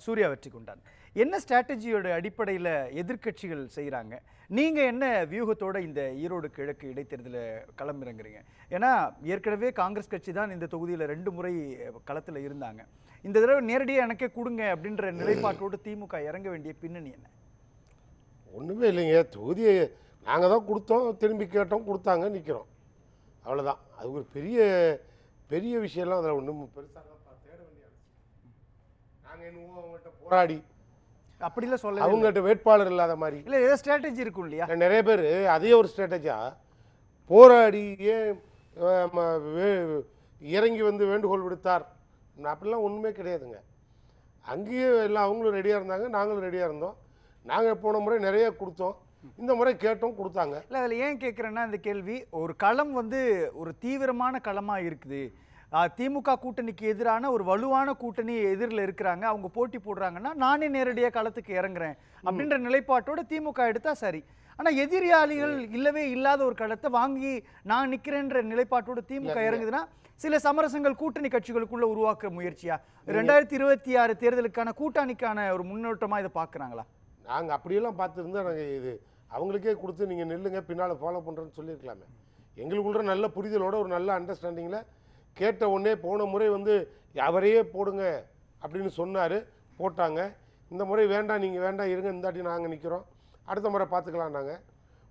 சூர்யா வெற்றி கொண்டான். என்ன ஸ்ட்ராட்டஜியோட அடிப்படையில் எதிர்க்கட்சிகள் செய்கிறாங்க? நீங்கள் என்ன வியூகத்தோட இந்த ஈரோடு கிழக்கு இடைத்தேர்தலில் களமிறங்குறீங்க? ஏன்னா ஏற்கனவே காங்கிரஸ் கட்சி தான் இந்த தொகுதியில் 2 முறை களத்தில் இருந்தாங்க. இந்த தடவை நேரடியாக எனக்கே கொடுங்க அப்படின்ற நிலைப்பாட்டோடு திமுக இறங்க வேண்டிய பின்னணி என்ன? ஒன்றுமே இல்லைங்க. தொகுதியை நாங்கள் தான் கொடுத்தோம், திரும்பி கேட்டோம், கொடுத்தாங்க, நிற்கிறோம், அவ்வளோதான். அது ஒரு பெரிய பெரிய விஷயம்லாம் அதில் ஒன்றும் பெருசாக தேட வேண்டிய நாங்கள் என்னவோ அவங்ககிட்ட போராடி அப்படிலாம் சொல்ல அவங்ககிட்ட வேட்பாளர் இல்லாத மாதிரி இல்லை, ஏதோ ஸ்ட்ராட்டஜி இருக்கும் இல்லையா? நிறைய பேர் அதே ஒரு ஸ்ட்ராட்டஜியாக போராடி ஏன் இறங்கி வந்து வேண்டுகோள் விடுத்தார் அப்படிலாம் ஒன்றுமே கிடையாதுங்க. அங்கேயே எல்லாம் அவங்களும் ரெடியாக இருந்தாங்க, நாங்களும் ரெடியாக இருந்தோம். நாங்கள் போன முறை நிறைய கொடுத்தோம், இந்த முறை கேட்டோம், கொடுத்தாங்க. இல்லை, அதில் ஏன் கேட்குறேன்னா இந்த கேள்வி, ஒரு களம் வந்து ஒரு தீவிரமான களமாக இருக்குது. திமுக கூட்டணிக்கு எதிரான ஒரு வலுவான கூட்டணி எதிரில் இருக்கிறாங்க, அவங்க போட்டி போடுறாங்கன்னா நானே நேரடியாக களத்துக்கு இறங்குறேன் அப்படின்ற நிலைப்பாட்டோட திமுக எடுத்தா சரி. ஆனால் எதிரியாளிகள் இல்லவே இல்லாத ஒரு களத்தை வாங்கி நான் நிற்கிறேன்ற நிலைப்பாட்டோட திமுக இறங்குதுன்னா சில சமரசங்கள் கூட்டணி கட்சிகளுக்குள்ள உருவாக்குற முயற்சியா 2026 தேர்தலுக்கான கூட்டணிக்கான ஒரு முன்னோட்டமாக இதை பார்க்குறாங்களா? நாங்கள் அப்படியெல்லாம் பார்த்துருந்தா நாங்கள் இது அவங்களுக்கே கொடுத்து நீங்கள் நில்லுங்க பின்னால் ஃபாலோ பண்ணுறேன்னு சொல்லியிருக்கலாமே. எங்களுக்குள்ள நல்ல புரிதலோட ஒரு நல்ல அண்டர்ஸ்டாண்டிங்கில் கேட்ட உடனே போன முறை வந்து அவரையே போடுங்க அப்படின்னு சொன்னார், போட்டாங்க. இந்த முறை வேண்டாம், நீங்கள் வேண்டாம் இருங்க, இந்தாட்டி நாங்கள் நிற்கிறோம், அடுத்த முறை பார்த்துக்கலாம். நாங்கள்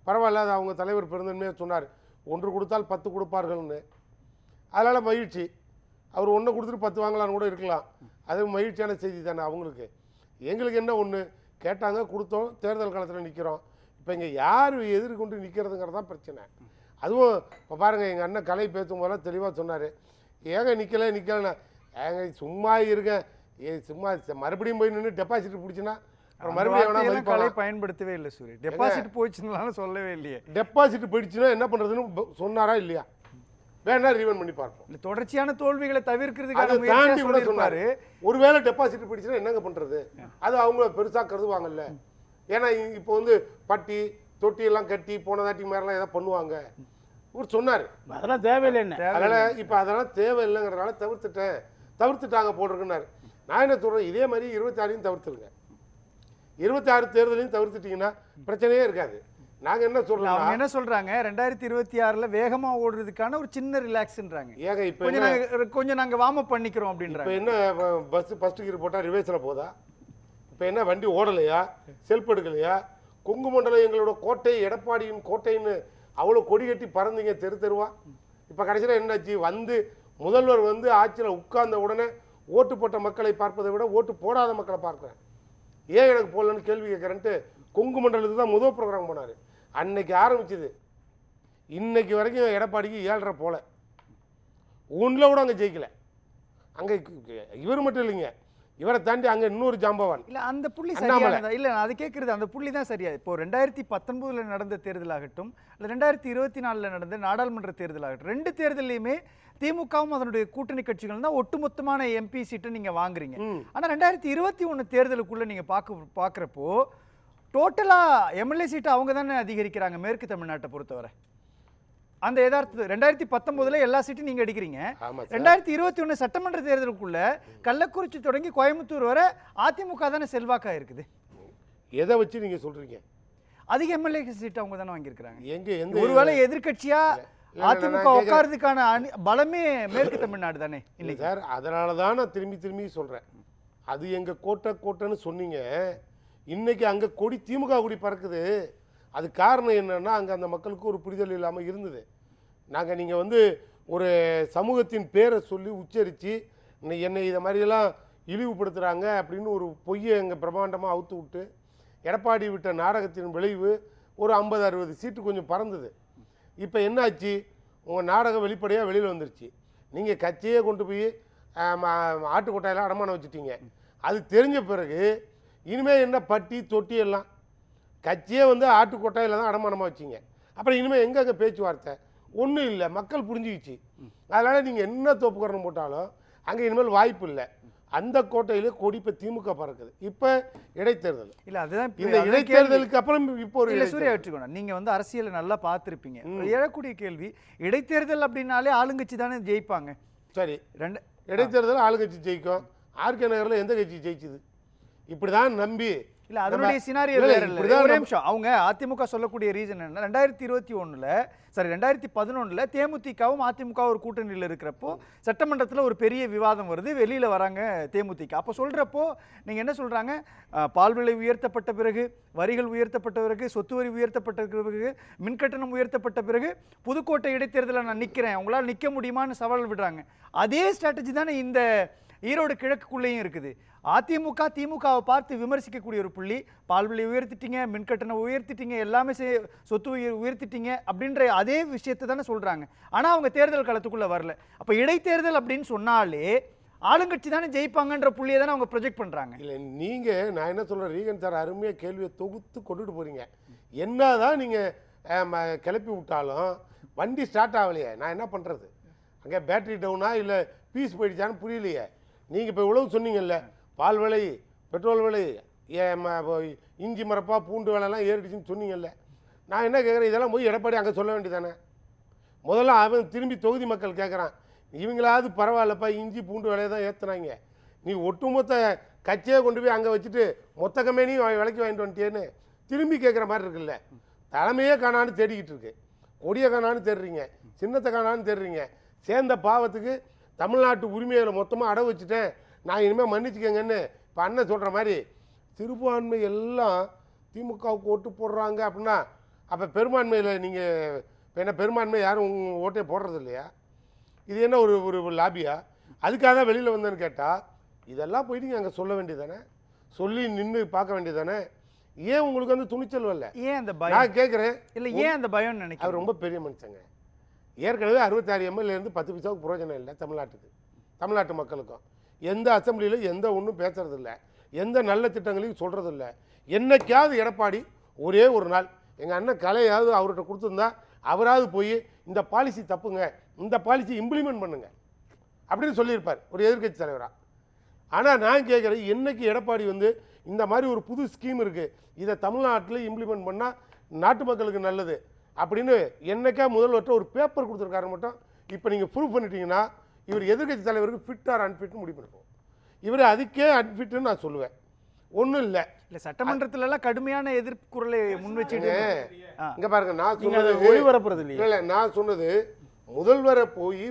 பரவாயில்ல, அது அவங்க தலைவர் பெருந்தன்மையாக சொன்னார், 1 கொடுத்தால் 10 கொடுப்பார்கள்னு. அதனால் மகிழ்ச்சி. அவர் 1 கொடுத்துட்டு 10 வாங்கலான்னு கூட இருக்கலாம், அது மகிழ்ச்சியான செய்தி தானே அவங்களுக்கு. எங்களுக்கு என்ன ஒன்று கேட்டாங்க, கொடுத்தோம், தேர்தல் காலத்தில் நிற்கிறோம். இப்போ இங்கே யார் எதிர்கொண்டு நிற்கிறதுங்கிறது தான் பிரச்சனை. அதுவும் இப்போ பாருங்கள், எங்கள் அண்ணன் கலை பேசும் போதெல்லாம் தெளிவாக சொன்னார், ஏங்க நிற்கலைன்னா ஏங்க சும்மா இருங்க, சும்மா மறுபடியும் போய் நின்று டெபாசிட் பிடிச்சின்னா அப்புறம் மறுபடியும் கலை பயன்படுத்தவே இல்லை சூரிய. டெபாசிட் போயிடுச்சுன்னு சொல்லவே இல்லையே. டெபாசிட் போயிடுச்சுன்னா என்ன பண்ணுறதுன்னு சொன்னாரா இல்லையா? வேணா ரீவன் பண்ணி பார்ப்போம். இல்லை, தொடர்ச்சியான தோல்விகளை தவிர்க்கிறதுக்காக தாண்டி கூட சொன்னார், ஒருவேளை டெபாசிட் போயிடுச்சுன்னா என்னங்க பண்ணுறது, அது அவங்க பெருசாக கருதுவாங்கல்ல. ஏன்னா இப்போ வந்து பட்டி தொட்டியெல்லாம் கட்டி போனதாட்டி மாதிரிலாம் ஏதாவது பண்ணுவாங்க இவர் சொன்னார். அதெல்லாம் தேவையில்லை என்ன, அதனால் இப்போ அதெல்லாம் தேவையில்லைங்கிறதுனால தவிர்த்துட்டாங்க போட்டிருக்குன்னாரு. நான் என்ன சொல்கிறேன், இதே மாதிரி 26 தவிர்த்துருங்க. 26 தேர்தலையும் தவிர்த்துட்டிங்கன்னா பிரச்சனையே இருக்காது. நாங்கள் என்ன சொல்கிறோம், அவங்க என்ன சொல்கிறாங்க, 2026 வேகமாக ஓடுறதுக்கான ஒரு சின்ன ரிலாக்ஸ்ன்றாங்க. ஏங்க இப்போ கொஞ்சம் நாங்கள் வார்ம் அப் பண்ணிக்கிறோம் அப்படின்றாங்க. இப்போ என்ன பஸ் ஃபஸ்ட்டு கீர் போட்டால் ரிவேர்ஸில் போதா? இப்போ என்ன வண்டி ஓடலையா, செல்ஃப் எடுக்கலையா? கொங்கு மண்டலம் எங்களோட கோட்டை, எடப்பாடியின் கோட்டைன்னு அவ்வளோ கொடி கட்டி பறந்தீங்க தெரு தெருவா. இப்போ கடைசியில் என்னாச்சு, வந்து முதல்வர் வந்து ஆட்சியில் உட்கார்ந்த உடனே ஓட்டு போட்ட மக்களை பார்ப்பதை விட ஓட்டு போடாத மக்களை பார்க்குறேன். ஏன் எனக்கு போடலன்னு கேள்வி கேட்குறேன்ட்டு கொங்கு மண்டலத்துக்கு தான் முதல் ப்ரோக்ராம் போனார். அன்னைக்கு ஆரம்பிச்சது இன்னைக்கு வரைக்கும் எடப்பாடிக்கு 7.5 போல ஒன்றில் கூட அங்கே ஜெயிக்கலை. அங்கே இவர் மட்டும் இல்லைங்க, இவரை தாண்டி அங்கே இன்னொரு ஜாம்பவான். இல்லை, அந்த புள்ளி சரியானதா? இல்லை, நான் அது கேட்குறது அந்த புள்ளி தான் சரியா. இப்போ 2019 நடந்த தேர்தலாகட்டும், இல்லை 2024 நடந்த நாடாளுமன்ற தேர்தலாகட்டும், 2 தேர்தலையுமே திமுகவும் அதனுடைய கூட்டணி கட்சிகள் தான் ஒட்டுமொத்தமான எம்பி சீட்டை நீங்கள் வாங்குறீங்க. ஆனால் 2021 தேர்தலுக்குள்ளே நீங்கள் பார்க்குறப்போ டோட்டலாக எம்எல்ஏ சீட்டை அவங்க தானே அதிகரிக்கிறாங்க மேற்கு தமிழ்நாட்டை பொறுத்தவரை. அந்த யதார்த்தத்தை 2019 எல்லா சீட்டும் நீங்க அடிக்கிறீங்க. 2021 சட்டமன்ற தேர்தலுக்குள்ள கள்ளக்குறிச்சி தொடங்கி கோயம்புத்தூர் வரை அதிமுக தானே செல்வாக்கா இருக்குது. எதை வச்சு நீங்க சொல்றீங்க? அதிக எம்எல்ஏ சீட் அவங்க தானே வாங்கியிருக்கிறாங்க. எங்க ஒருவேளை எதிர்கட்சியா அதிமுக உட்கார்றதுக்கான பலமே மேற்கு தமிழ்நாடு தானே இல்லை சார். அதனால தான் நான் திரும்பி சொல்றேன், அது எங்க கோட்டைன்னு சொன்னீங்க. இன்னைக்கு அங்க கொடி திமுக கொடி பறக்குது. அது காரணம் என்னன்னா, அங்கே அந்த மக்களுக்கு ஒரு புரிதல் இல்லாமல் இருந்தது. நீங்கள் வந்து ஒரு சமூகத்தின் பேரை சொல்லி உச்சரித்து என்னை இதை மாதிரியெல்லாம் இழிவுபடுத்துகிறாங்க அப்படின்னு ஒரு பொய்யை எங்கள் பிரம்மாண்டமாக அவுத்து விட்டு எடப்பாடி விட்ட நாடகத்தின் விளைவு ஒரு 50-60 சீட்டு கொஞ்சம் பறந்தது. இப்போ என்னாச்சு, உங்கள் நாடகம் வெளிப்படையாக வெளியில் வந்துருச்சு. நீங்கள் கட்சியே கொண்டு போய் ஆட்டுக்கொட்டாயெல்லாம் அடமானம் வச்சுட்டீங்க. அது தெரிஞ்ச பிறகு இனிமேல் என்ன பட்டி தொட்டி எல்லாம் கட்சியே வந்து ஆட்டுக்கொட்டாயில் தான் அடமானமாக வச்சிங்க. அப்புறம் இனிமேல் எங்கே பேச்சுவார்த்தை ஒன்றும் இல்லை, மக்கள் புரிஞ்சுக்கிச்சு. அதனால் நீங்கள் என்ன தோப்புக்கரணம் போட்டாலும் அங்கே இனிமேல் வாய்ப்பு இல்லை. அந்த கோட்டையில் கொடி இப்போ திமுக பறக்குது. இப்போ இடைத்தேர்தல் இல்லை, அதுதான் இந்த இடைத்தேர்தலுக்கு அப்புறம் இப்போ ஒரு சூர்யா வெற்றிக்கணும். நீங்கள் வந்து அரசியலை நல்லா பார்த்துருப்பீங்க. எழக்கூடிய கேள்வி, இடைத்தேர்தல் அப்படின்னாலே ஆளுங்கட்சி தானே ஜெயிப்பாங்க. சரி, இடைத்தேர்தல் ஆளுங்கட்சி ஜெயிக்கும். ஆர்கே நகரில் எந்த கட்சி ஜெயிச்சுது? இப்படி தான் நம்பி இல்ல அதனுடைய சினாரியோ வேற இல்ல. ஒரே நிமிஷம். அவங்க அதிமுக சொல்லக்கூடிய ரீசன் என்ன, 2011ல தேமுதிகவும் அதிமுக ஒரு கூட்டணியில் இருக்கிறப்போ சட்டமன்றத்தில் ஒரு பெரிய விவாதம் வருது, வெளியில வராங்க தேமுதிக. அப்போ சொல்றப்போ நீங்க என்ன சொல்றாங்க, பால் விலை உயர்த்தப்பட்ட பிறகு, வரிகள் உயர்த்தப்பட்ட பிறகு, சொத்து வரி உயர்த்தப்பட்ட பிறகு, மின்கட்டணம் உயர்த்தப்பட்ட பிறகு புதுக்கோட்டை இடைத்தேர்தலில் நான் நிற்கிறேன், உங்களால் நிற்க முடியுமான்னு சவால் விடுறாங்க. அதே ஸ்ட்ராட்டஜி தானே இந்த ஈரோடு கிழக்குக்குள்ளேயும் இருக்குது. அதிமுக திமுகவை பார்த்து விமர்சிக்கக்கூடிய ஒரு புள்ளி, பால் விலை உயர்த்திட்டீங்க, மின்கட்டணம் உயர்த்திட்டீங்க, எல்லாமே சொத்து உயர்த்திட்டீங்க அப்படின்ற அதே விஷயத்தை தானே சொல்றாங்க. ஆனா அவங்க தேர்தல் களத்துக்குள்ள வரல. அப்ப இடைத்தேர்தல் அப்படின்னு சொன்னாலே ஆளுங்கட்சி தானே ஜெயிப்பாங்கன்ற புள்ளியை தானே அவங்க ப்ரொஜெக்ட் பண்றாங்க. இல்லை நீங்க நான் என்ன சொல்றேன், ரீகன் சார் அருமையாக கேள்வியை தொகுத்து கொண்டுட்டு போறீங்க. என்னதான் நீங்க கிளப்பி விட்டாலும் வண்டி ஸ்டார்ட் ஆகலையே, நான் என்ன பண்றது? அங்கே பேட்டரி டவுனா இல்லை பீஸ் போயிடுச்சான்னு புரியலையே. நீங்கள் இப்போ இவ்வளவு சொன்னீங்கல்ல, பால் விலை, பெட்ரோல் விலை, இஞ்சி மரப்பா பூண்டு விலைலாம் ஏறிடுச்சுன்னு சொன்னீங்கல்ல. நான் என்ன கேட்குறேன், இதெல்லாம் போய் எடப்பாடி அங்கே சொல்ல வேண்டியதானே? முதல்ல அவன் திரும்பி தொகுதி மக்கள் கேட்குறான், இவங்களாவது பரவாயில்லப்பா இஞ்சி பூண்டு விலையை தான் ஏற்றுனாங்க, நீ ஒட்டுமொத்த கட்சியை கொண்டு போய் அங்கே வச்சுட்டு மொத்த கம்பெனியும் விலைக்கு வாங்கிட்டு வந்துட்டேன்னு திரும்பி கேட்குற மாதிரி இருக்குல்ல. தலைமையே காணான்னு தேடிக்கிட்டு இருக்கு, கொடியை காணான்னு தேடுறீங்க, சின்னத்தை காணான்னு தேடுறீங்க. சேர்ந்த பாவத்துக்கு தமிழ்நாட்டு உரிமைகளை மொத்தமாக அடை வச்சுட்டேன், நான் இனிமேல் மன்னிச்சுக்கங்கன்னு இப்போ அண்ணன் சொல்கிற மாதிரி சிறுபான்மை எல்லாம் திமுகவுக்கு ஓட்டு போடுறாங்க அப்படின்னா, அப்போ பெரும்பான்மையில் நீங்கள் இப்போ என்ன பெரும்பான்மை யாரும் உங்கள் ஓட்டே போடுறது இல்லையா? இது என்ன ஒரு ஒரு லாபியா? அதுக்காக தான் வெளியில் வந்தேன்னு கேட்டால் இதெல்லாம் போய் நீங்கள் அங்கே சொல்ல வேண்டியதானே, சொல்லி நின்று பார்க்க வேண்டியதானே. ஏன் உங்களுக்கு வந்து துணிச்சல் வரல? ஏன் அந்த பயம்? நான் கேட்குறேன், இல்லை ஏன் அந்த பயம் நினைக்கிறேன். அவர் ரொம்ப பெரிய மனுஷங்க. ஏற்கனவே 66 எம்எல்ஏலேருந்து 10 பைசாவுக்கு பிரயோஜனம் இல்லை தமிழ்நாட்டுக்கு, தமிழ்நாட்டு மக்களுக்கும். எந்த அசம்பிளியில் எந்த ஒன்றும் பேசுறதில்ல, எந்த நல்ல திட்டங்களையும் சொல்கிறதில்ல. என்னைக்காவது எடப்பாடி ஒரே ஒரு நாள் எங்கள் அண்ணன் கலையாவது அவர்கிட்ட கொடுத்துருந்தா அவராவது போய் இந்த பாலிசி தப்புங்க, இந்த பாலிசி இம்ப்ளிமெண்ட் பண்ணுங்க அப்படின்னு சொல்லியிருப்பார் ஒரு எதிர்க்கட்சி தலைவராக. ஆனால் நான் கேட்குறேன், என்னைக்கு எடப்பாடி வந்து இந்த மாதிரி ஒரு புது ஸ்கீம் இருக்குது, இதை தமிழ்நாட்டில் இம்ப்ளிமெண்ட் பண்ணால் நாட்டு மக்களுக்கு நல்லது அப்படின்னு என்னைக்கா முதல்வர்கிட்ட ஒரு பேப்பர் கொடுத்துருக்காரு மட்டும் இப்போ நீங்கள் ப்ரூவ் பண்ணிட்டீங்கன்னா இவர் எதிர்க்கட்சி தலைவருக்கு ஃபிட் ஆர் அன்ஃபிட்னு முடிவு பண்ணிப்போம். இவர் அதுக்கே அன்ஃபிட்னு நான் சொல்லுவேன். ஒன்றும் இல்லை, இல்லை சட்டமன்றத்துல எல்லாம் கடுமையான எதிர்ப்பு குரலை முன் வச்சுட்டு இங்கே பாருங்க, நான் சொன்னது ஒளிபரப்புறது இல்லையா? இல்லை நான் சொன்னது முதல்வரை போய்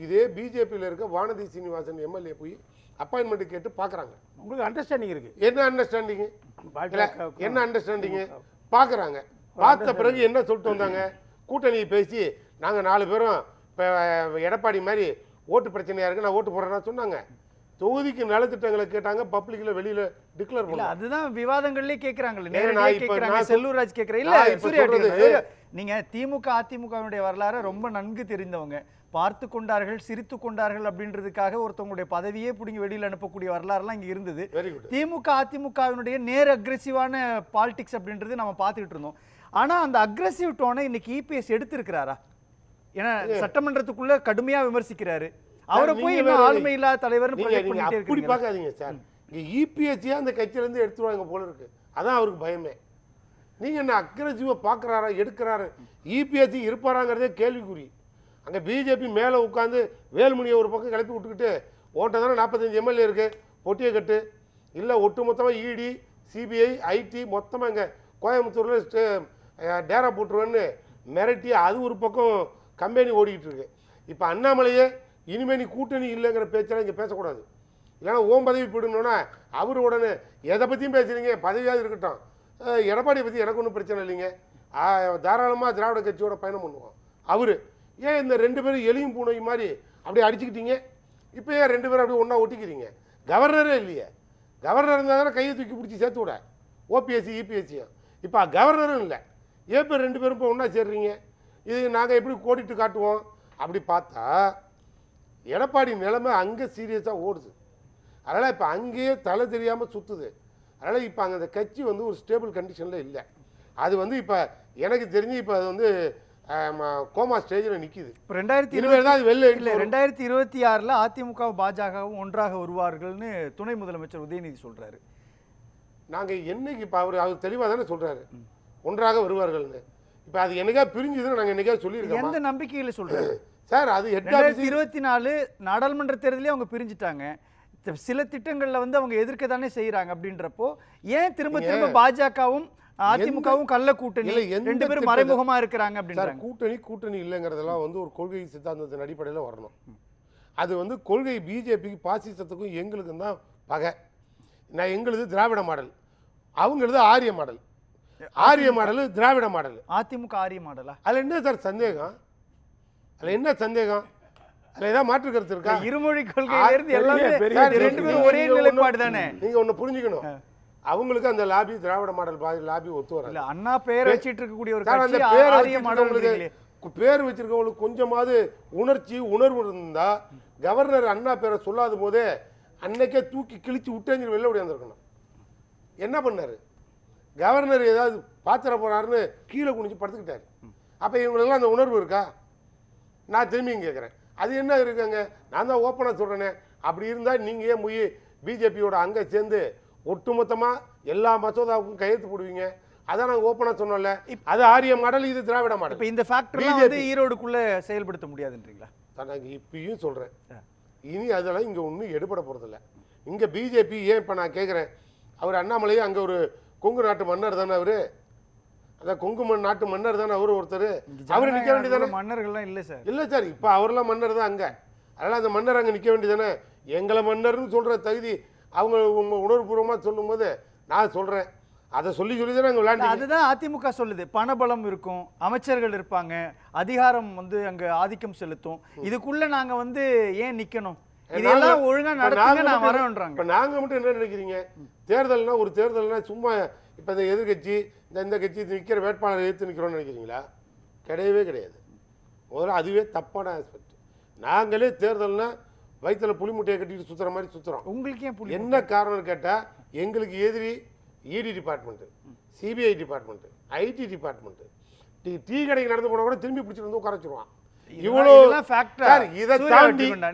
இதே பிஜேபியில் இருக்க வானதி சீனிவாசன் எம்எல்ஏ போய் அப்பாயின்மெண்ட் கேட்டு பார்க்குறாங்க. உங்களுக்கு அண்டர்ஸ்டாண்டிங் இருக்கு. என்ன அண்டர்ஸ்டாண்டிங்கு? என்ன அண்டர்ஸ்டாண்டிங்கு? பார்க்குறாங்க. பார்த்த பிறகு என்ன சொல்லிட்டு வந்தாங்க, கூட்டணியை பேசி நாங்கள் 4 பேரும் இப்போ எடப்பாடி மாதிரி ஓட்டு பிரச்சனையாக இருக்குது, நான் ஓட்டு போடுறேன்னா சொன்னாங்க. தொகுதிக்கு நலத்திட்டங்களை கேட்டாங்க, பப்ளிக்கில் வெளியில் டிக்ளேர் பண்ணல. அதுதான் விவாதங்கள்லேயே கேட்குறாங்களே, நேரடியாக கேட்குறாங்க. செல்லூர்ராஜ் கேட்குறேன். இல்லை சூர்யா, நீங்கள் திமுக அதிமுகவினுடைய வரலாறு ரொம்ப நன்கு தெரிந்தவங்க, பார்த்து கொண்டார்கள், சிரித்து கொண்டார்கள் அப்படின்றதுக்காக ஒருத்தவங்களுடைய பதவியே பிடிங்கி வெளியில் அனுப்பக்கூடிய வரலாறுலாம் இங்கே இருந்தது. திமுக அதிமுகவினுடைய நேர் அக்ரெசிவான பாலிடிக்ஸ் அப்படின்றது நம்ம பார்த்துக்கிட்டு இருந்தோம். ஆனால் அந்த அக்ரெசிவ் டோனை இன்னைக்கு இபிஎஸ் எடுத்திருக்கிறாரா? ஏன்னா சட்டமன்றத்துக்குள்ள கடுமையா விமர்சிக்கிறாரு, அவரை போய் இன்னும் ஆளுமை இல்லாத தலைவர் அப்படி பார்க்காதீங்க சார். இங்கே இபிஎஸ்சியா அந்த கட்சியிலேருந்து எடுத்துருவாங்க போல இருக்கு, அதான் அவருக்கு பயமே. நீங்கள் என்ன அக்ரெசிவாக பார்க்குறாரா, எடுக்கிறாரு? இபிஎஸ்சி இருப்பாராங்கிறதே கேள்விக்குறி. அங்கே பிஜேபி மேலே உட்காந்து வேலுமணியை ஒரு பக்கம் கிளப்பி விட்டுக்கிட்டு ஓட்ட தானே 45 எம்எல்ஏ இருக்குது, பொட்டியை கட்டு இல்லை ஒட்டு மொத்தமாக இடி சிபிஐ ஐடி மொத்தமாக இங்கே கோயம்புத்தூரில் டேரா போட்டுருவேன்னு மிரட்டி அது ஒரு பக்கம் கம்பெனி ஓடிக்கிட்டு இருக்கு. இப்போ அண்ணாமலையே இனிமேல் நீ கூட்டணி இல்லைங்கிற பேச்செல்லாம் இங்கே பேசக்கூடாது, இல்லைன்னா ஓம் பதவி போயிடணுன்னா அவர் உடனே எதை பற்றியும் பேசுகிறீங்க, பதவியாவது இருக்கட்டும், எடப்பாடியை பற்றி எனக்கு ஒன்றும் பிரச்சனை இல்லைங்க, தாராளமாக திராவிட கட்சியோட பயணம் பண்ணுவோம். அவர் ஏன் இந்த 2 பேரும் எலியும் பூனையும் மாதிரி அப்படியே அடிச்சுக்கிட்டீங்க? இப்போ ஏன் 2 பேரும் அப்படியே ஒன்றா ஒட்டிக்கிறீங்க? கவர்னரே இல்லையே, கவர்னர் இருந்தால் தானே கையை தூக்கி பிடிச்சி சேர்த்து விட, ஓபிஎஸ்சி இபிஎஸ்சியும். இப்போ கவர்னரும் இல்லை, ஏன் பேர் 2 பேரும் இப்போ ஒன்றா சேர்றீங்க? இது நாங்கள் எப்படி கோடிட்டு காட்டுவோம்? அப்படி பார்த்தா எடப்பாடி நிலைமை அங்கே சீரியஸாக ஓடுது. அதனால் இப்போ அங்கேயே தலை தெரியாமல் சுற்றுது. அதனால் இப்போ அங்கே அந்த கட்சி வந்து ஒரு ஸ்டேபிள் கண்டிஷனில் இல்லை. அது வந்து இப்போ எனக்கு தெரிஞ்சு இப்போ அது வந்து கோமா ஸ்டேஜில் நிற்கிது. இப்போ 2026 அதிமுக பாஜகவும் ஒன்றாக வருவார்கள்னு துணை முதலமைச்சர் உதயநிதி சொல்கிறாரு. நாங்கள் என்னைக்கு இப்போ அவர் தெளிவாக தானே சொல்கிறாரு ஒன்றாக வருவார்கள்னு. இப்போ அது என்னைக்கா பிரிஞ்சுதுன்னு நாங்கள் என்னைக்கா சொல்லியிருக்கோம். எந்த நம்பிக்கையில் சொல்கிறாரு சார்? அது 2024 நாடாளுமன்ற தேர்தலே அவங்க பிரிஞ்சுட்டாங்க. சில திட்டங்கள்ல வந்து அவங்க எதிர்க்க தானே செய்யறாங்க. அப்படின்றப்போ ஏன் திரும்ப திரும்ப பாஜகவும் அதிமுகவும் கள்ள கூட்டணி இல்ல, எந்த ரெண்டு பேரும் மறைமுகமா இருக்கிறாங்க அப்படின்றாங்க. கூட்டணி இல்லைங்கிறதெல்லாம் வந்து ஒரு கொள்கை சித்தாந்தத்தின் அடிப்படையில் வரணும். அது வந்து கொள்கை பிஜேபிக்கு பாசிசத்துக்கும் எங்களுக்கும் தான் பகை. நான் எங்களுது திராவிட மாடல், அவங்களது ஆரிய மாடல். ஆரிய மாடல் திராவிட மாடல். அதிமுக ஆரிய மாடலா? அதுல என்ன சார் சந்தேகம்? அதுல என்ன சந்தேகம்? அதுல ஏதாவது மாற்று கருத்து இருக்கா? இருமொழி கொள்கையில இருந்து எல்லாமே ரெண்டு பேரும் ஒரே நிலைப்பாடு தானே. நீங்க ஒண்ணு புரிஞ்சுக்கணும், அவங்களுக்கு அந்த லாபி திராவிட மாடல் லாபி ஒத்து வராது. இல்ல, அண்ணா பேர் வச்சிட்டு இருக்கக்கூடிய ஒரு அந்த கட்சி பேர் ஆரிய மாடல். பேர் வச்சிருக்கவங்களுக்கு கொஞ்சமாவது உணர்வு இருந்தா கவர்னர் அண்ணா பேரை சொல்லாத போதே அன்னைக்கே தூக்கி கிழிச்சு விட்டேஞ்சு வெளில ஓடியாந்துருக்கணும். என்ன பண்ணாரு கவர்னர்? ஏதாவது பாத்திர போறாருன்னு கீழே குனிஞ்சு படுத்துக்கிட்டாரு. அப்ப இவங்களுக்கெல்லாம் அந்த உணர்வு இருக்கா? நான் திரும்பியும் கேட்குறேன், அது என்ன இருக்குங்க? நான் தான் ஓப்பனாக சொல்கிறேனே. அப்படி இருந்தால் நீங்கள் ஏன் பிஜேபியோட அங்கே சேர்ந்து ஒட்டுமொத்தமாக எல்லா மசோதாவுக்கும் கையெழுத்து போடுவீங்க? அதான் நாங்கள் ஓப்பனாக சொன்னோம்ல, அது ஆரிய மாடல், இது திராவிட மாடல். இப்போ இந்த ஃபேக்டர்லாம் வந்து ஈரோடுக்குள்ளே செயல்படுத்த முடியாதுன்றீங்களா? நான் இப்பயும் சொல்கிறேன், இனி அதெல்லாம் இங்கே ஒன்றும் எடுபட போகிறதில்ல. இங்கே பிஜேபி ஏன் இப்போ நான் கேட்குறேன், அவர் அண்ணாமலையே அங்கே ஒரு கொங்கு நாட்டு மன்னர் தானே அவரு, அதான் கொங்கு நாட்டு மன்னர் தானே அவரு ஒருத்தர். அவரு நிற்க வேண்டியதானே? மன்னர்கள்லாம் இல்லை சார். இல்லை சார், இப்போ அவரெல்லாம் மன்னர் தான் அங்கே. அதனால் அந்த மன்னர் அங்கே நிற்க வேண்டியதானே? எங்களை மன்னர்னு சொல்கிற தகுதி அவங்க உணர்வுபூர்வமாக சொல்லும் போது நான் சொல்கிறேன், அதை சொல்லி தானே அங்கே விளையாண்டு. அதுதான் அதிமுக சொல்லுது, பணபலம் இருக்கும், அமைச்சர்கள் இருப்பாங்க, அதிகாரம் வந்து அங்கே ஆதிக்கம் செலுத்தும், இதுக்குள்ள நாங்கள் வந்து ஏன் நிற்கணும், இதெல்லாம் ஒழுங்கா நடக்குங்க நான் வரேன்றாங்க. இப்போ நாங்கள் மட்டும் என்ன நினைக்கிறீங்க? தேர்தல்னா ஒரு தேர்தல்னா சும்மா இப்போ இந்த எதிர்கட்சி இந்த கட்சி நிற்கிற வேட்பாளரை எதிர்த்து நிற்கிறோன்னு நினைக்கிறீங்களா? கிடையவே கிடையாது. முதல்ல அதுவே தப்பான ஆஸ்பெக்ட். நாங்களே தேர்தல்னா வயிற்றுல புளி முட்டையை கட்டிட்டு சுற்றுற மாதிரி சுற்றுறோம். உங்களுக்கு ஏன் புளி? என்ன காரணம்னு கேட்டால் எங்களுக்கு எதிரி இடி department, CBI department, ID department. Tea கடைக்கு நடந்து போனால் கூட திரும்பி பிடிச்சிட்டு வந்து உட்காரச்சுருவான்.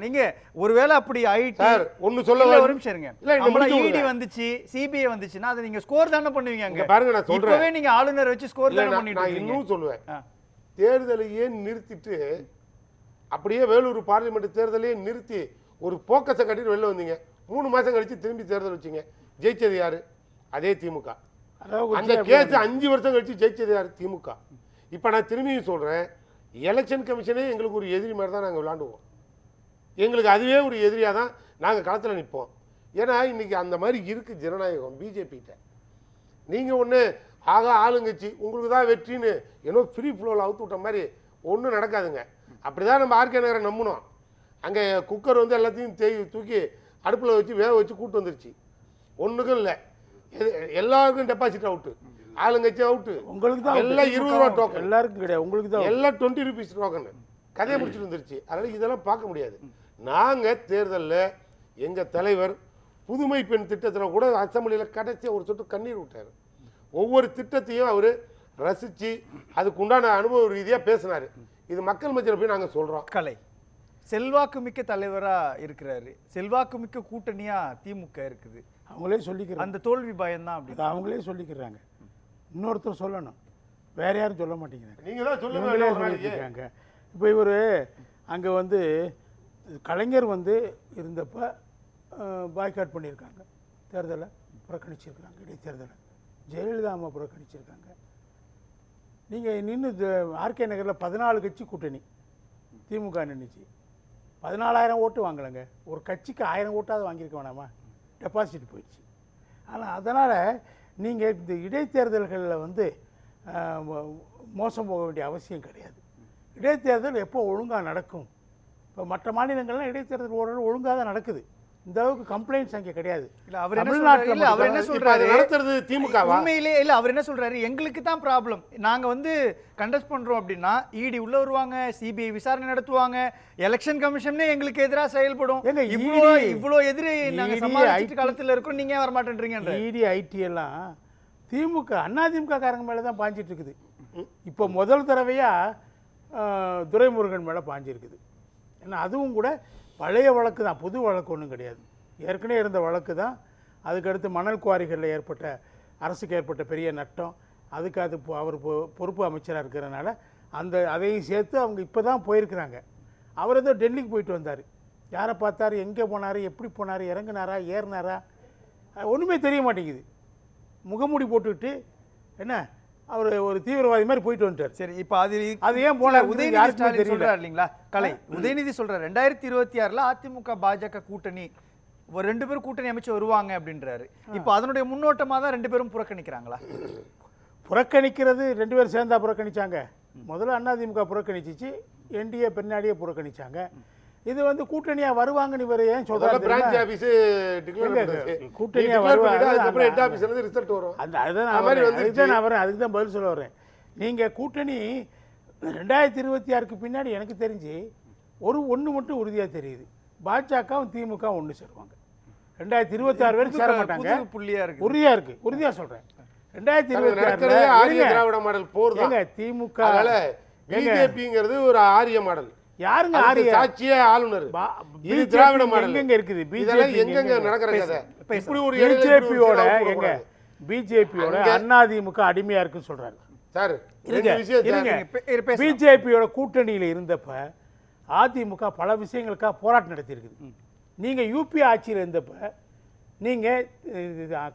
நீங்க ஒருவேளை அப்படி ஆயிட்டு ஒன்னு சொல்ல ஒரு நிமிஷம் இருங்க, இடி வந்துச்சு சிபிஐ வந்துச்சுன்னா அதை நீங்க ஸ்கோர் தானே பண்ணுவீங்க. அங்க பாருங்க, நான் சொல்றேன், நீங்க ஆளுநர் வச்சு ஸ்கோர் தானே பண்ணிட்டு நான் இன்னும் சொல்லுவேன், தேர்தலையே நிறுத்திட்டு அப்படியே வேலூர் பார்லிமெண்ட் தேர்தலையே நிறுத்தி ஒரு போக்கஸை கட்டிட்டு வெளில வந்தீங்க. 3 மாசம் கழிச்சு திரும்பி தேர்தல் வச்சீங்க. ஜெயிச்சது யாரு? அதே திமுக. அந்த கேஸ் 5 வருஷம் கழிச்சு ஜெயிச்சது யாரு? திமுக. இப்ப நான் திரும்பியும் சொல்றேன், எலெக்ஷன் கமிஷனே எங்களுக்கு ஒரு எதிரி மாதிரி தான் நாங்கள் விளாண்டுவோம். எங்களுக்கு அதுவே ஒரு எதிரியாக தான் நாங்கள் களத்தில் நிற்போம். ஏன்னா இன்றைக்கி அந்த மாதிரி இருக்குது ஜனநாயகம் பிஜேபிகிட்ட. நீங்கள் ஒன்று ஆளுங்கட்சி உங்களுக்கு தான் வெற்றின்னு ஏன்னோ ஃப்ரீ ஃப்ளோவில் அவுத்து விட்ட மாதிரி ஒன்றும் நடக்காதுங்க. அப்படி தான் நம்ம ஆர்கே நகரை நம்பினோம். அங்கே குக்கர் வந்து எல்லாத்தையும் தூக்கி அடுப்பில் வச்சு வேக வச்சு கூட்டு வந்துருச்சு. ஒன்றுக்கும் இல்லை, எல்லாருக்கும் டெபாசிட் அவுட்டு, ஆளுங்கட்சி அவுட்டு. உங்களுக்கு தான் எல்லாம் 20 ரூபா டோக்கன், எல்லாருக்கும் கிடையாது. உங்களுக்கு தான் எல்லாம் 20 ருபீஸ் டோக்கன். கதையை முடிச்சுட்டு வந்துருச்சு. அதனால் இதெல்லாம் பார்க்க முடியாது. நாங்கள் தேர்தலில் எங்கள் தலைவர் புதுமை பெண் திட்டத்தில் கூட அசம்பிளியில் கடைசியாக ஒரு சொட்டு கண்ணீர் விட்டார். ஒவ்வொரு திட்டத்தையும் அவர் ரசித்து அதுக்கு உண்டான அனுபவ ரீதியாக பேசினார். இது மக்கள் மத்தியில் போய் நாங்கள் சொல்கிறோம். கலை செல்வாக்கு மிக்க தலைவராக இருக்கிறாரு, செல்வாக்கு மிக்க கூட்டணியாக திமுக இருக்குது. அவங்களே சொல்லிக்கிறாங்க அந்த தோல்வி பயம்தான் அப்படி அவங்களே சொல்லிக்கிறாங்க. இன்னொருத்தர் சொல்லணும், வேற யாரும் சொல்ல மாட்டேங்கிறாங்க. நீங்கள் தான் சொல்லியிருக்காங்க. இப்போ இவர் அங்கே வந்து கலைஞர் வந்து இருந்தப்போ பாய்காட் பண்ணியிருக்காங்க, தேர்தலை புறக்கணிச்சிருக்காங்க, இடைத்தேர்தலை. ஜெயலலிதா அம்மா புறக்கணிச்சிருக்காங்க. நீங்கள் நின்று ஆர்கே நகரில் 14 கட்சி கூட்டணி திமுக நின்றுச்சு. 14,000 ஓட்டு வாங்கலைங்க. ஒரு கட்சிக்கு 1000 ஓட்டாவது வாங்கியிருக்க வேணாமா? டெபாசிட் போயிடுச்சு. ஆனால் அதனால் நீங்கள் இந்த இடைத்தேர்தல்களில் வந்து மோசம் போக வேண்டிய அவசியம் கிடையாது. இடைத்தேர்தல் எப்போ ஒழுங்காக நடக்கும்? இப்போ மற்ற மாநிலங்கள்லாம் இடைத்தேர்தல் ஒழுங்காக தான் நடக்குது. இந்த அளவுக்கு கம்ப்ளைண்ட்ஸ் அங்கே கிடையாது. அவர் என்ன சொல்றாரு, நடத்துறது திமுக உண்மையிலே இல்ல, அவர் என்ன சொல்றாரு, எங்களுக்கு தான் ப்ராப்ளம், நாங்க வந்து கண்டஸ்ட் பண்றோம் அப்படின்னா இடி உள்ள வருவாங்க, சிபிஐ விசாரணை நடத்துவாங்க, எலெக்ஷன் கமிஷனே எங்களுக்கு எதிராக செயல்படும், இவ்வளோ எதிரி நாங்க சமாளிச்சிட்டு களத்தில் இருக்கோம், நீங்க வர மாட்டேன்றீங்க. இடி ஐடி எல்லாம் திமுக அதிமுக காரங்க மேலே தான் பாஞ்சிட்டு இருக்குது. இப்போ முதல் தடவையா துரைமுருகன் மேலே பாஞ்சிருக்குது. ஏன்னா அதுவும் கூட பழைய வழக்கு தான், புது வழக்கு ஒன்றும் கிடையாது. ஏற்கனவே இருந்த வழக்கு தான். அதுக்கடுத்து மணல் குவாரிகளில் அரசுக்கு ஏற்பட்ட பெரிய நட்டம், அதுக்கு அது அவர் பொறுப்பு அமைச்சராக இருக்கிறனால அதையும் சேர்த்து அவங்க இப்போ தான் போயிருக்கிறாங்க. அவர் ஏதோ டெல்லிக்கு போயிட்டு வந்தார். யாரை பார்த்தாரு, எங்கே போனார், எப்படி போனார், இறங்குனாரா, ஏறினாரா, ஒன்றுமே தெரிய மாட்டேங்குது. முகமூடி போட்டுக்கிட்டு என்ன அவர் ஒரு தீவிரவாதி மாதிரி போயிட்டு வந்துட்டார். சரி, இப்போ அது ஏன் போனார் உதயநிதி யாருக்குமே ஸ்டாலின் தெரியல. சொல்றாரு இல்லைங்களா, கலை உதயநிதி சொல்றாரு 2026ல அதிமுக பாஜக கூட்டணி ஒரு 2 பேரும் கூட்டணி அமைச்சு வருவாங்க அப்படின்றாரு. இப்போ அதனுடைய முன்னோட்டமா தான் 2 பேரும் புறக்கணிக்கிறாங்களா? புறக்கணிக்கிறது 2 பேரும் சேர்ந்தா புறக்கணிச்சாங்க. முதல்ல அதிமுக புறக்கணிச்சிச்சு, என்டிஏ பின்னாடியே புறக்கணிச்சாங்க. இது வந்து கூட்டணியா வருவாங்கன்னு இவர் ஏன் சொல்றாரு? பிரான்ச் ஆபீஸ் டிக்ளேர் பண்ணுது, கூட்டணியா வருவாங்க. அதுக்கப்புறம் ஹெட் ஆபீஸ்ல இருந்து ரிசல்ட் வரும். அதுதான் அதுக்கு தான் பதில் சொல்ல வரேன். நீங்க கூட்டணி 2026க்கு பின்னாடி எனக்கு தெரிஞ்சு ஒன்று மட்டும் உறுதியா தெரியுது, பாஜகவும் திமுக ஒன்று சேருவாங்க. 2026 வரைக்கும் சேர மாட்டாங்க. புள்ளியா இருக்கு, உறுதியா இருக்கு, உறுதியா சொல்றேன். 2026 ஆரிய திராவிட மாடல் போர் தான். திமுக பிஜேபிங்கிறது ஒரு ஆரிய மாடல். யாருங்க ஆரிய? சாட்சியே ஆளுநர். இது திராவிட மாடல் எங்க இருக்குது? இதெல்லாம் எங்கங்க நடக்கிற கதை? இப்படி ஒரு பிஜேபியோட எங்க பிஜேபியோட அதிமுக அடிமையா இருக்குன்னு சொல்றாரு சார். பிஜேபியோட கூட்டணியில இருந்தப்ப அதிமுக பல விஷயங்களுக்காக போராட்டம் நடத்தி இருக்குது. நீங்க யூபி ஆட்சியில் இருந்தப்ப நீங்க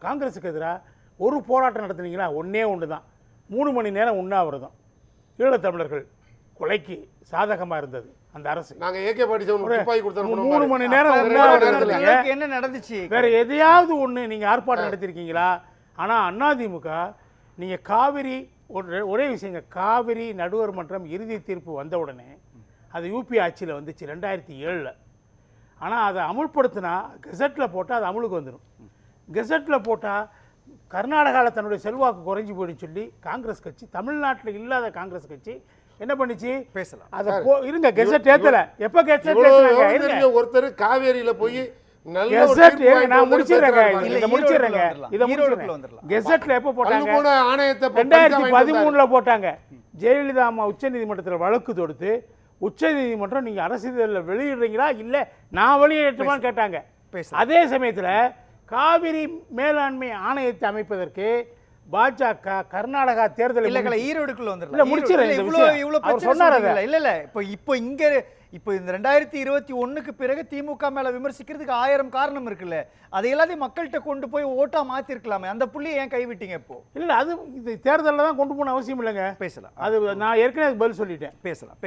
காங்கிரஸுக்கு எதிராக ஒரு போராட்டம் நடத்துனீங்களா? ஒன்று தான், 3 மணி நேரம் உண்ணாவிரதம். ஈழத்தமிழர்கள் கொலைக்கு சாதகமா இருந்தது அந்த அரசு. நாங்க ஏகே துப்பாக்கி கொடுத்தோம், 3 மணி நேரம் உண்ணாவிரதம். என்ன நடந்துச்சு? வேற எதையாவது ஒண்ணு நீங்க ஆர்ப்பாட்டம் நடத்திருக்கீங்களா? ஆனா அதிமுக நீங்க காவிரி ஒரே விஷயங்க, காவிரி நடுவர் மன்றம் இறுதி தீர்ப்பு வந்த உடனே அது யூபி ஆட்சியில் வந்துச்சு 2007. ஆனால் அதை அமுல்படுத்தினா கெசட்டில் போட்டால் அது அமுலுக்கு வந்துடும். கெசட்டில் போட்டால் கர்நாடகாவில் தன்னுடைய செல்வாக்கு குறைஞ்சி போயிடுன்னு சொல்லி காங்கிரஸ் கட்சி, தமிழ்நாட்டில் இல்லாத காங்கிரஸ் கட்சி என்ன பண்ணிச்சு? பேசலாம். அதை இருங்க, கெசட் ஏற்றல. எப்போ கெசட் ஏற்றுறாங்க? ஒருத்தர் காவேரியில போய் நான் முடிச்சிடுறேங்க, இதை முடிச்சிடுறேங்க. கெசட்ல எப்போ போட்டாங்க? 2013 போட்டாங்க. ஜெயலலிதா அம்மா உச்ச நீதிமன்றத்தில் வழக்கு தொடுத்து உச்ச நீதிமன்றம் நீங்க அரசியலில் வெளியிடுறீங்களா இல்ல நான் வெளியிடட்டுமான்னு கேட்டாங்க. அதே சமயத்தில் காவிரி மேலாண்மை ஆணையத்தை அமைப்பதற்கு பாஜக கர்நாடகா தேர்தல் ஈரோடுக்குள்ள இப்போ இந்த 2021க்கு பிறகு திமுக மேல விமர்சிக்கிறதுக்கு 1000 காரணம் இருக்குல்ல, அதை எல்லாத்தையும் மக்கள்கிட்ட கொண்டு போய் ஓட்டா மாத்திருக்கலாமே, அந்த புள்ளியை ஏன் கைவிட்டீங்க? இப்போ இல்ல அது தேர்தலில் தான் கொண்டு போன அவசியம் இல்லைங்க. பேசலாம், அது நான் ஏற்கனவே பதில் சொல்லிட்டேன். பேசலாம்.